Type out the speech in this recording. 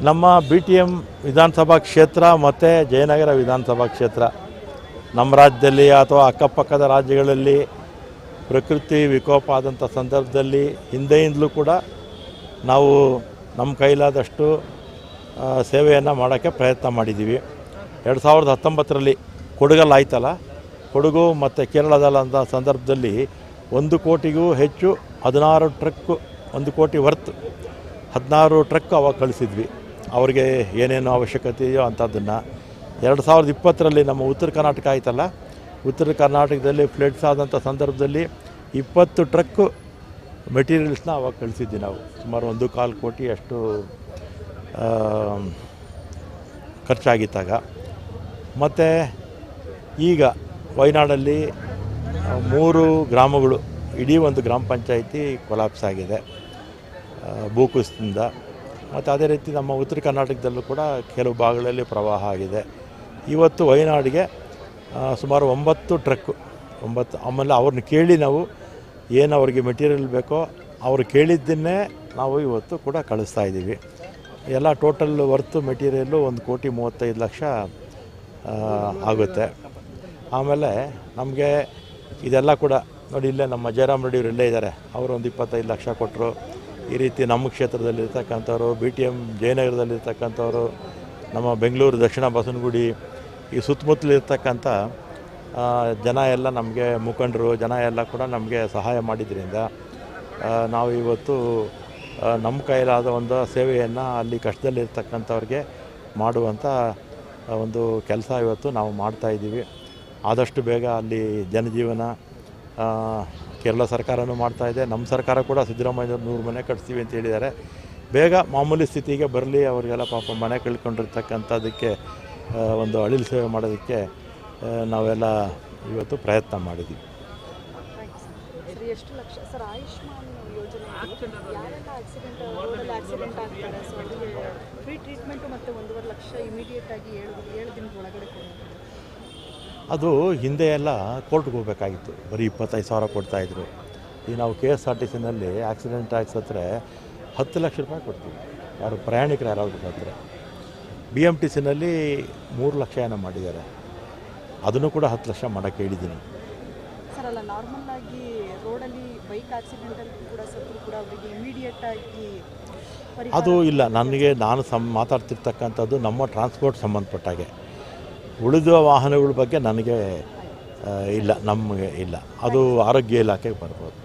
ನಮ್ಮ BTM ವಿಧಾನಸಭಾ ಕ್ಷೇತ್ರ ಮತ್ತು ಜಯನಗರ ವಿಧಾನಸಭಾ ಕ್ಷೇತ್ರ ನಮ್ಮ ರಾಜ್ಯದಲ್ಲಿ ಅಥವಾ ಅಕ್ಕಪಕ್ಕದ ರಾಜ್ಯಗಳಲ್ಲಿ ಪ್ರಕೃತಿ ವಿಕೋಪ ಆದಂಥ ಸಂದರ್ಭದಲ್ಲಿ ಹಿಂದೆಯಿಂದಲೂ ಕೂಡ ನಾವು ನಮ್ಮ ಕೈಲಾದಷ್ಟು ಸೇವೆಯನ್ನು ಮಾಡೋಕ್ಕೆ ಪ್ರಯತ್ನ ಮಾಡಿದ್ದೀವಿ. 2019ರಲ್ಲಿ ಕೊಡಗಲ್ಲಿ ಆಯ್ತಲ್ಲ, ಕೊಡಗು ಮತ್ತು ಕೇರಳದಲ್ಲಂಥ ಸಂದರ್ಭದಲ್ಲಿ 1 ಕೋಟಿಗೂ ಹೆಚ್ಚು 16 ಟ್ರಕ್ 1 ಕೋಟಿ ವರ್ತ್ 16 ಟ್ರಕ್ ಅವಾಗ ಕಳಿಸಿದ್ವಿ. ಅವ್ರಿಗೆ ಏನೇನು ಅವಶ್ಯಕತೆ ಇದೆಯೋ ಅಂಥದ್ದನ್ನು 2020ರಲ್ಲಿ ನಮ್ಮ ಉತ್ತರ ಕರ್ನಾಟಕ ಆಯ್ತಲ್ಲ, ಉತ್ತರ ಕರ್ನಾಟಕದಲ್ಲಿ ಫ್ಲಡ್ಸ್ ಆದಂಥ ಸಂದರ್ಭದಲ್ಲಿ 20 ಟ್ರಕ್ಕು ಮೆಟೀರಿಯಲ್ಸ್ನ ಅವಾಗ ಕಳಿಸಿದ್ವಿ ನಾವು. ಸುಮಾರು 1.25 ಕೋಟಿ ಅಷ್ಟು ಖರ್ಚಾಗಿತ್ತಾಗ. ಮತ್ತು ಈಗ ವಯನಾಡಲ್ಲಿ 3 ಗ್ರಾಮಗಳು, ಇಡೀ ಒಂದು ಗ್ರಾಮ ಪಂಚಾಯಿತಿ ಕೊಲಾಪ್ಸ್ ಆಗಿದೆ ಭೂಕುಸಿತದಿಂದ. ಮತ್ತು ಅದೇ ರೀತಿ ನಮ್ಮ ಉತ್ತರ ಕರ್ನಾಟಕದಲ್ಲೂ ಕೂಡ ಕೆಲವು ಭಾಗಗಳಲ್ಲಿ ಪ್ರವಾಹ ಆಗಿದೆ. ಇವತ್ತು ವಯನಾಡಿಗೆ ಸುಮಾರು 9 ಟ್ರಕ್ಕು 9. ಆಮೇಲೆ ಅವ್ರನ್ನ ಕೇಳಿ ನಾವು ಏನು ಅವ್ರಿಗೆ ಮೆಟೀರಿಯಲ್ ಬೇಕೋ ಅವ್ರು ಕೇಳಿದ್ದನ್ನೇ ನಾವು ಇವತ್ತು ಕೂಡ ಕಳಿಸ್ತಾ ಇದ್ದೀವಿ. ಎಲ್ಲ ಟೋಟಲ್ ವರ್ತು ಮೆಟೀರಿಯಲ್ಲು 1,35,00,000 ಆಗುತ್ತೆ. ಆಮೇಲೆ ನಮಗೆ ಇದೆಲ್ಲ ಕೂಡ ನೋಡಿ, ಇಲ್ಲೇ ನಮ್ಮ ಜಯರಾಮ್ ರೆಡ್ಡಿ ಇಲ್ಲೇ ಇದ್ದಾರೆ, ಅವರು ಒಂದು 25 ಲಕ್ಷ ಕೊಟ್ಟರು. ಈ ರೀತಿ ನಮ್ಮ ಕ್ಷೇತ್ರದಲ್ಲಿರ್ತಕ್ಕಂಥವ್ರು, BTM ಜಯನಗರದಲ್ಲಿರ್ತಕ್ಕಂಥವ್ರು, ನಮ್ಮ ಬೆಂಗಳೂರು ದಕ್ಷಿಣ ಬಸವನಗುಡಿ, ಈ ಸುತ್ತಮುತ್ತಲಿರ್ತಕ್ಕಂಥ ಜನ ಎಲ್ಲ ನಮಗೆ ಮುಖಂಡರು ಜನ ಎಲ್ಲ ಕೂಡ ನಮಗೆ ಸಹಾಯ ಮಾಡಿದ್ರಿಂದ ನಾವು ಇವತ್ತು ನಮ್ಮ ಕೈಲಾದ ಒಂದು ಸೇವೆಯನ್ನು ಅಲ್ಲಿ ಕಷ್ಟದಲ್ಲಿರ್ತಕ್ಕಂಥವ್ರಿಗೆ ಮಾಡುವಂಥ ಒಂದು ಕೆಲಸ ಇವತ್ತು ನಾವು ಮಾಡ್ತಾಯಿದ್ದೀವಿ. ಆದಷ್ಟು ಬೇಗ ಅಲ್ಲಿ ಜನಜೀವನ ಕೇರಳ ಸರ್ಕಾರನೂ ಮಾಡ್ತಾಯಿದೆ, ನಮ್ಮ ಸರ್ಕಾರ ಕೂಡ ಸಿದ್ದರಾಮಯ್ಯವ್ರು 100 ಮನೆ ಕಟ್ಸ್ತೀವಿ ಅಂತ ಹೇಳಿದ್ದಾರೆ. ಬೇಗ ಮಾಮೂಲಿ ಸ್ಥಿತಿಗೆ ಬರಲಿ, ಅವರಿಗೆಲ್ಲ ಪಾಪ ಮನೆ ಕಳ್ಕೊಂಡಿರ್ತಕ್ಕಂಥದ್ದಕ್ಕೆ ಒಂದು ಅಳಿಲು ಸೇವೆ ಮಾಡೋದಕ್ಕೆ ನಾವೆಲ್ಲ ಇವತ್ತು ಪ್ರಯತ್ನ ಮಾಡಿದ್ದೀವಿ. ಎಷ್ಟು ಲಕ್ಷ ಸರ್ ಆಯುಷ್ಮಾನ್ ಯೋಜನೆ ಯಾರೆಲ್ಲ ಆಕ್ಸಿಡೆಂಟ್ ಆಗ್ತಾರೆ ಸೊ ಅವರಿಗೆ ಫ್ರೀ ಟ್ರೀಟ್ಮೆಂಟು ಮತ್ತು 1.5 ಲಕ್ಷ ಇಮಿಡಿಯೇಟಾಗಿ 7 ದಿನದ ಒಳಗಡೆ ಕೊಡೋದು? ಅದು ಹಿಂದೆ ಎಲ್ಲ ಕೋರ್ಟ್ಗೆ ಹೋಗಬೇಕಾಗಿತ್ತು, ಬರೀ 25,000 ಕೊಡ್ತಾಯಿದ್ರು. ಈಗ ನಾವು KSRTCನಲ್ಲಿ ಆಕ್ಸಿಡೆಂಟ್ ಟ್ಯಾಕ್ಸ್ ಹತ್ರ 10 ಲಕ್ಷ ರೂಪಾಯಿ ಕೊಡ್ತೀವಿ, ಯಾರು ಪ್ರಯಾಣಿಕರು ಯಾರಾದರೂ ಹತ್ತಿರ. BMTCನಲ್ಲಿ 3 ಲಕ್ಷ ಏನೋ ಮಾಡಿದ್ದಾರೆ, ಅದನ್ನು ಕೂಡ 10 ಲಕ್ಷ ಮಾಡೋಕ್ಕೆ ಹೇಳಿದ್ದೀನಿ. ಸರ್ ಅಲ್ಲ, ನಾರ್ಮಲ್ ಆಗಿ ರೋಡಲ್ಲಿ ಬೈಕ್ ಆಕ್ಸಿಡೆಂಟಲ್ಲಿ ಕೂಡ ಸತ್ರು ಕೂಡ ಅವರಿಗೆ ಇಮಿಡಿಯೇಟಾಗಿ ಅದು ಇಲ್ಲ. ನಾನು ಮಾತಾಡ್ತಿರ್ತಕ್ಕಂಥದ್ದು ನಮ್ಮ ಟ್ರಾನ್ಸ್ಪೋರ್ಟ್ ಸಂಬಂಧಪಟ್ಟಾಗೆ, ಉಳಿದ ವಾಹನಗಳ ಬಗ್ಗೆ ನನಗೆ ಇಲ್ಲ, ನಮಗೆ ಇಲ್ಲ, ಅದು ಆರೋಗ್ಯ ಇಲಾಖೆಗೆ ಬರ್ಬೋದು.